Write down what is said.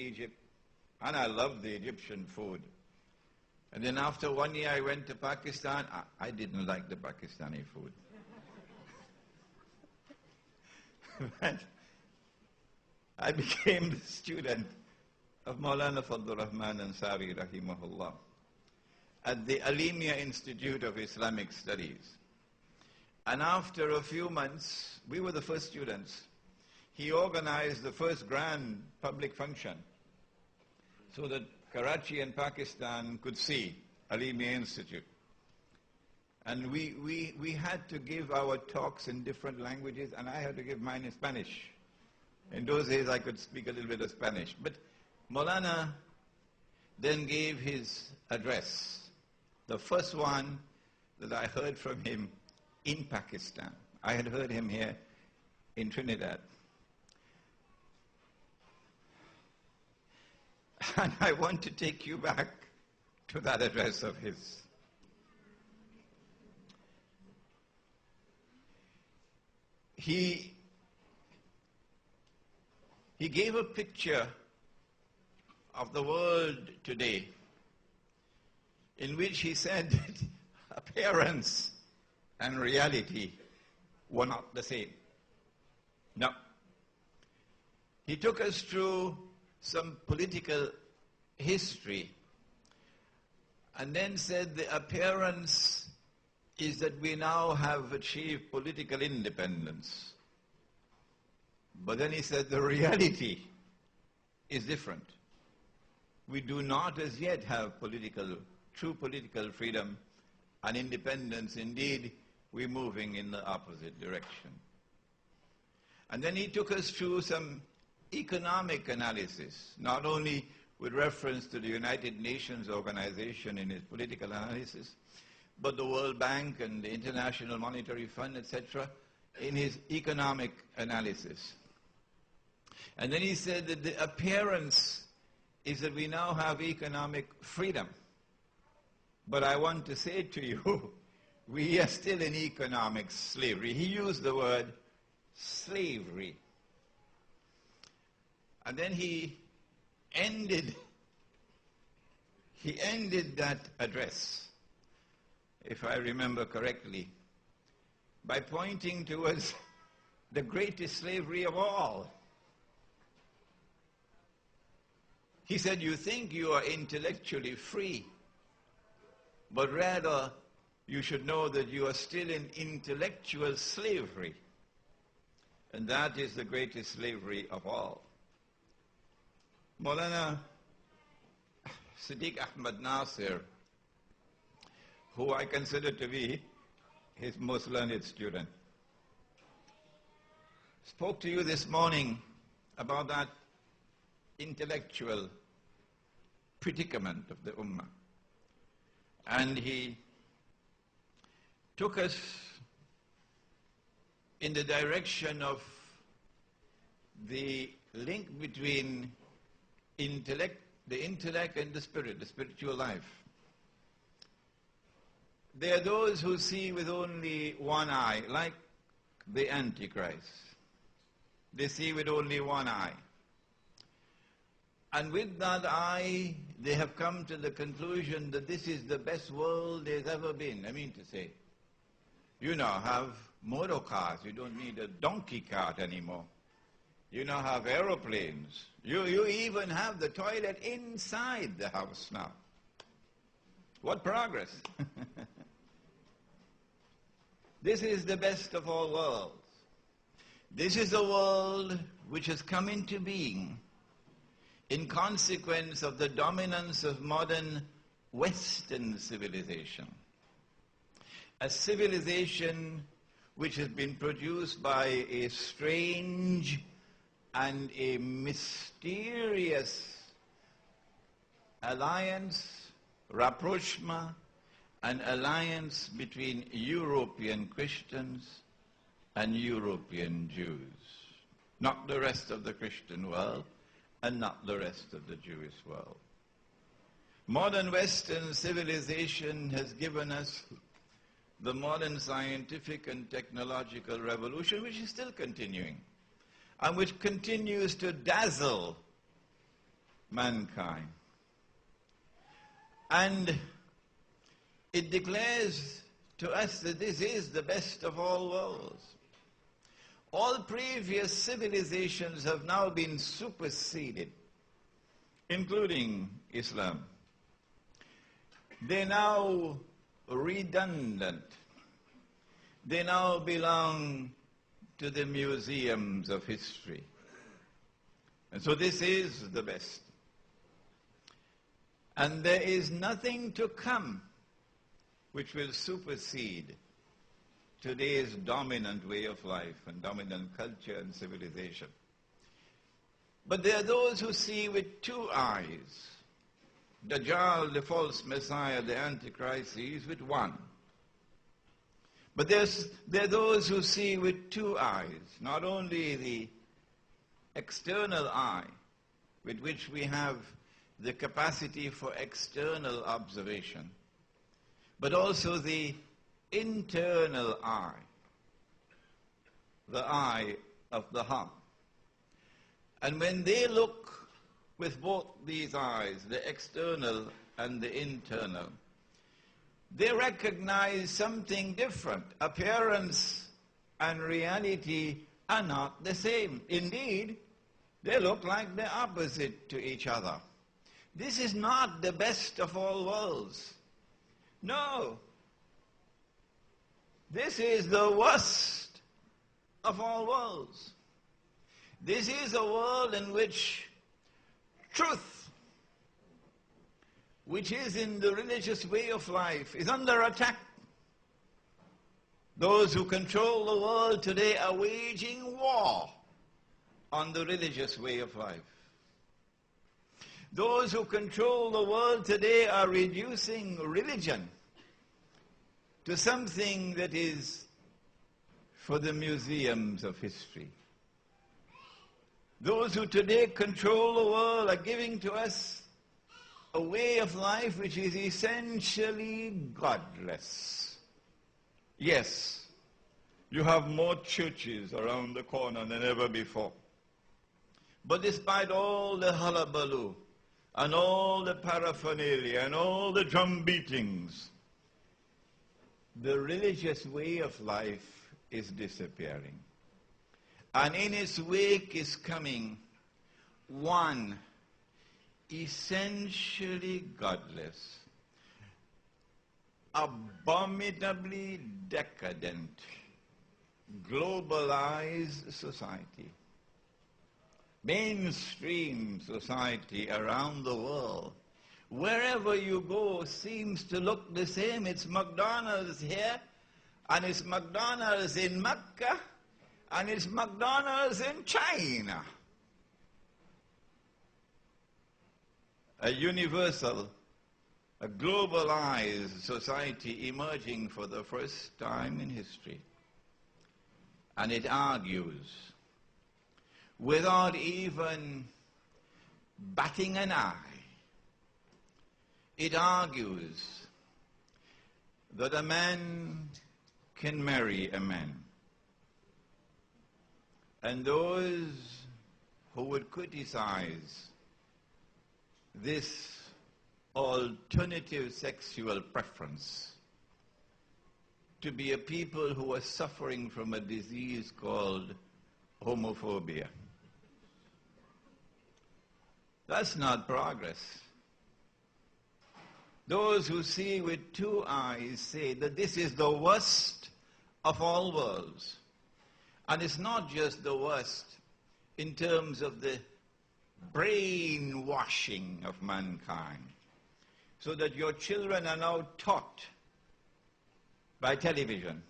Egypt, and I loved the Egyptian food. And then after 1 year I went to Pakistan. I didn't like the Pakistani food. But I became the student of Maulana Fadlur Rahman Ansari rahimahullah at the Alimia Institute of Islamic Studies. And after a few months, we were the first students. He organized the first grand public function so that Karachi and Pakistan could see Alimia Institute. And we had to give our talks in different languages, and I had to give mine in Spanish. In those days, I could speak a little bit of Spanish. But Maulana then gave his address, the first one that I heard from him in Pakistan. I had heard him here in Trinidad. And I want to take you back to that address of his. He gave a picture of the world today in which he said that appearance and reality were not the same. No. He took us through some political history and then said the appearance is that we now have achieved political independence. But then he said the reality is different. We do not as yet have true political freedom and independence. Indeed, we're moving in the opposite direction. And then he took us through some economic analysis, not only with reference to the United Nations organization in his political analysis, but the World Bank and the International Monetary Fund, etc., in his economic analysis. And then he said that the appearance is that we now have economic freedom. But I want to say to you, we are still in economic slavery. He used the word slavery. And then he ended that address, if I remember correctly, by pointing towards the greatest slavery of all. He said, you think you are intellectually free, but rather you should know that you are still in intellectual slavery. And that is the greatest slavery of all. Maulana Siddiq Ahmad Nasir, who I consider to be his most learned student, spoke to you this morning about that intellectual predicament of the Ummah. And he took us in the direction of the link between the intellect and the spirit, the spiritual life. There are those who see with only one eye, like the Antichrist. They see with only one eye. And with that eye, they have come to the conclusion that this is the best world there's ever been. I mean to say, you now have motor cars. You don't need a donkey cart anymore. You now have aeroplanes. You even have the toilet inside the house now. What progress. This is the best of all worlds. This is a world which has come into being in consequence of the dominance of modern Western civilization. A civilization which has been produced by a strange and a mysterious alliance, rapprochement, an alliance between European Christians and European Jews. Not the rest of the Christian world and not the rest of the Jewish world. Modern Western civilization has given us the modern scientific and technological revolution, which is still continuing, and which continues to dazzle mankind. And it declares to us that this is the best of all worlds. All previous civilizations have now been superseded, including Islam. They're now redundant. They now belong to the museums of history. And so this is the best. And there is nothing to come which will supersede today's dominant way of life and dominant culture and civilization. But there are those who see with two eyes. Dajjal, the false Messiah, the Antichrist, sees with one. But there are those who see with two eyes, not only the external eye, with which we have the capacity for external observation, but also the internal eye, the eye of the heart. And when they look with both these eyes, the external and the internal, they recognize something different. Appearance and reality are not the same. Indeed, they look like the opposite to each other. This is not the best of all worlds. No. This is the worst of all worlds. This is a world in which truth, which is in the religious way of life, is under attack. Those who control the world today are waging war on the religious way of life. Those who control the world today are reducing religion to something that is for the museums of history. Those who today control the world are giving to us a way of life which is essentially godless. Yes, you have more churches around the corner than ever before. But despite all the hullabaloo and all the paraphernalia and all the drum beatings, the religious way of life is disappearing. And in its wake is coming one essentially godless, abominably decadent, globalized society. Mainstream society around the world, wherever you go, seems to look the same. It's McDonald's here, and it's McDonald's in Mecca, and it's McDonald's in China. A universal, a globalized society emerging for the first time in history. And it argues, without even batting an eye, it argues that a man can marry a man. And those who would criticize this alternative sexual preference to be a people who are suffering from a disease called homophobia. That's not progress. Those who see with two eyes say that this is the worst of all worlds. And it's not just the worst in terms of the brainwashing of mankind, so that your children are now taught by television